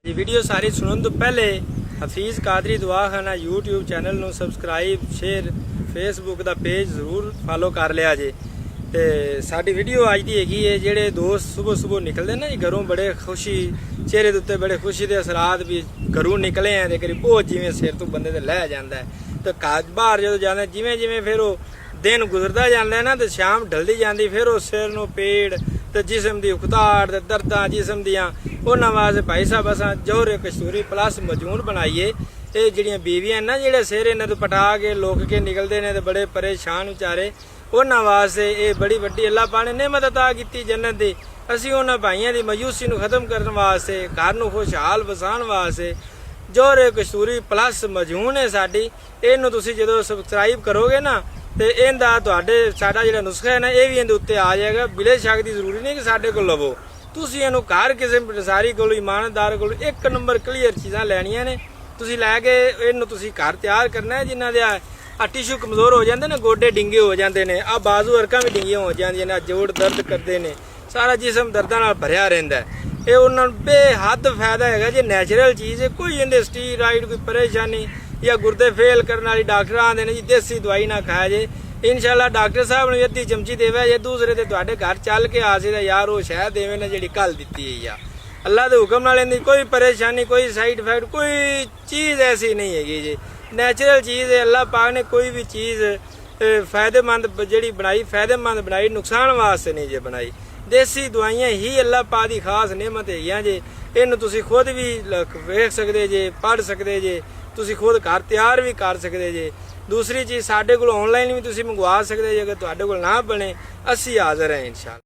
Video सारी सुनने तो पहले हफीज़ कादरी दुआखाना यूट्यूब चैनल ਨੂੰ ਸਬਸਕ੍ਰਾਈਬ ਸ਼ੇਅਰ ਫੇਸਬੁੱਕ ਦਾ ਪੇਜ ਜ਼ਰੂਰ ਫਾਲੋ ਕਰ ਲਿਆ ਜੇ। ਤੇ ਸਾਡੀ ਵੀਡੀਓ ਅੱਜ ਦੀ ਹੈਗੀ ਹੈ ਜਿਹੜੇ ਦੋਸਤ ਸਵੇਰ ਨਿਕਲਦੇ ਨਾ ਜੀ ਘਰੋਂ ਬੜੇ ਖੁਸ਼ੀ ਚਿਹਰੇ ਦੇ ਉੱਤੇ ਬੜੇ ਖੁਸ਼ੀ ਦੇ ਅਸਰਾਤ ਵੀ ਘਰੋਂ ਨਿਕਲੇ ਆ ਤੇ ਕਰੀ ਬਹੁਤ ਜਿਵੇਂ ਸਿਰ ਤੋਂ ਬੰਦੇ ਤੇ ਲੈ ਜਾਂਦਾ ਤੇ ਬਾਹਰ ਜਦੋਂ ਜਾਂਦੇ ਜਿਵੇਂ ਫਿਰ ਉਹ दिन गुजरता जाता है ना तो शाम ढलती जाती फिर उस सिर नूं पेड़ तो जिसम की उकताड़ ते दर्दां जिसम दियां उन्हां वास्ते भाई साहब असां जोहर कस्तूरी प्लस मजून बनाईए। ये जिहड़ियां बीवियां ना जिहड़े सिर इन्हां तों पटा के लोक के निकलते हैं तो बड़े परेशान बेचारे उन्हां वास्ते ये बड़ी वड्डी अल्लाह पाक ने नेमत अता कीती जन्नत दी। असीं उन्हां भाइयां दी मायूसी नूं खत्म करन वास्ते घर नूं खुशहाल वसाण वास्ते जोहर कस्तूरी प्लस मजून है साडी। इहनूं तुसीं जदों सबसक्राइब करोगे ना ਤੇ ਇਹਦਾ ਤੁਹਾਡੇ ਸਾਡਾ ਜਿਹੜਾ ਨੁਸਖਾ ਹੈ ਨਾ ਇਹ ਵੀ ਇਹਦੇ ਉੱਤੇ ਆ ਜਾਏਗਾ। ਬਿਲੇ ਸ਼ੱਕ ਦੀ ਜ਼ਰੂਰੀ ਨਹੀਂ ਕਿ ਸਾਡੇ ਕੋਲ ਲਵੋ, ਤੁਸੀਂ ਇਹਨੂੰ ਘਰ ਕਿਸੇ ਸਾਰੀ ਕੋਲ ਇਮਾਨਦਾਰ ਕੋਲ ਇੱਕ ਨੰਬਰ ਕਲੀਅਰ ਚੀਜ਼ਾਂ ਲੈਣੀਆਂ ਨੇ। ਤੁਸੀਂ ਲੈ ਕੇ ਇਹਨੂੰ ਤੁਸੀਂ ਘਰ ਤਿਆਰ ਕਰਨਾ ਹੈ। ਜਿਨ੍ਹਾਂ ਦੇ ਆ ਟਿਸ਼ੂ ਕਮਜ਼ੋਰ ਹੋ ਜਾਂਦੇ ਨੇ, ਗੋਡੇ ਡਿੰਗੇ ਹੋ ਜਾਂਦੇ ਨੇ, ਆ ਬਾਜ਼ੂ ਅਰਕਾਂ ਵੀ ਡਿੰਗੀਆਂ ਹੋ ਜਾਂਦੀਆਂ ਨੇ, ਜੋੜ ਦਰਦ ਕਰਦੇ ਨੇ, ਸਾਰਾ ਜਿਸਮ ਦਰਦਾਂ ਨਾਲ ਭਰਿਆ ਰਹਿੰਦਾ ਹੈ। ਇਹ ਉਹਨਾਂ ਨੂੰ ਬੇਹੱਦ ਫਾਇਦਾ ਹੈਗਾ ਜੇ ਨੈਚੁਰਲ ਚੀਜ਼ ਹੈ। ਕੋਈ ਇਹਦੇ ਸਟੀਰਾਇਡ ਕੋਈ ਪਰੇਸ਼ਾਨੀ या गुर्दे फेल करने वाली डॉक्टर आते हैं जी देसी दवाई ना खाया जे। इंशाल्लाह डॉक्टर साहब ने अद्धी चमची देवे जे दूसरे ते तुहाडे घर चल के आ सकदा यार वो शह देवे ने जिहड़ी कल दित्ती है या अल्लाह दे हुक्म नाल इहदी कोई परेशानी कोई साइड इफेक्ट कोई चीज़ ऐसी नहीं हैगी जी। नैचुरल चीज़ है। अल्लाह पाक ने कोई भी चीज़ फायदेमंद जिहड़ी बनाई फायदेमंद बनाई नुकसान वास्ते नहीं जे बनाई। देसी दवाइयां ही अल्लाह पाक दी खास नेमत है जे। इहनूं तुसीं खुद भी वेख सकदे जे पढ़ सकदे जे ਤੁਸੀਂ ਖੁਦ ਘਰ ਤਿਆਰ ਵੀ ਕਰ ਸਕਦੇ ਜੇ। ਦੂਸਰੀ ਚੀਜ਼ ਸਾਡੇ ਕੋਲ ਆਨਲਾਈਨ ਵੀ ਤੁਸੀਂ ਮੰਗਵਾ ਸਕਦੇ ਜੇ। ਅਗਰ ਤੁਹਾਡੇ ਕੋਲ ਨਾ ਬਣੇ ਅਸੀਂ ਹਾਜ਼ਰ ਹਾਂ ਇਨਸ਼ਾਅੱਲਾ।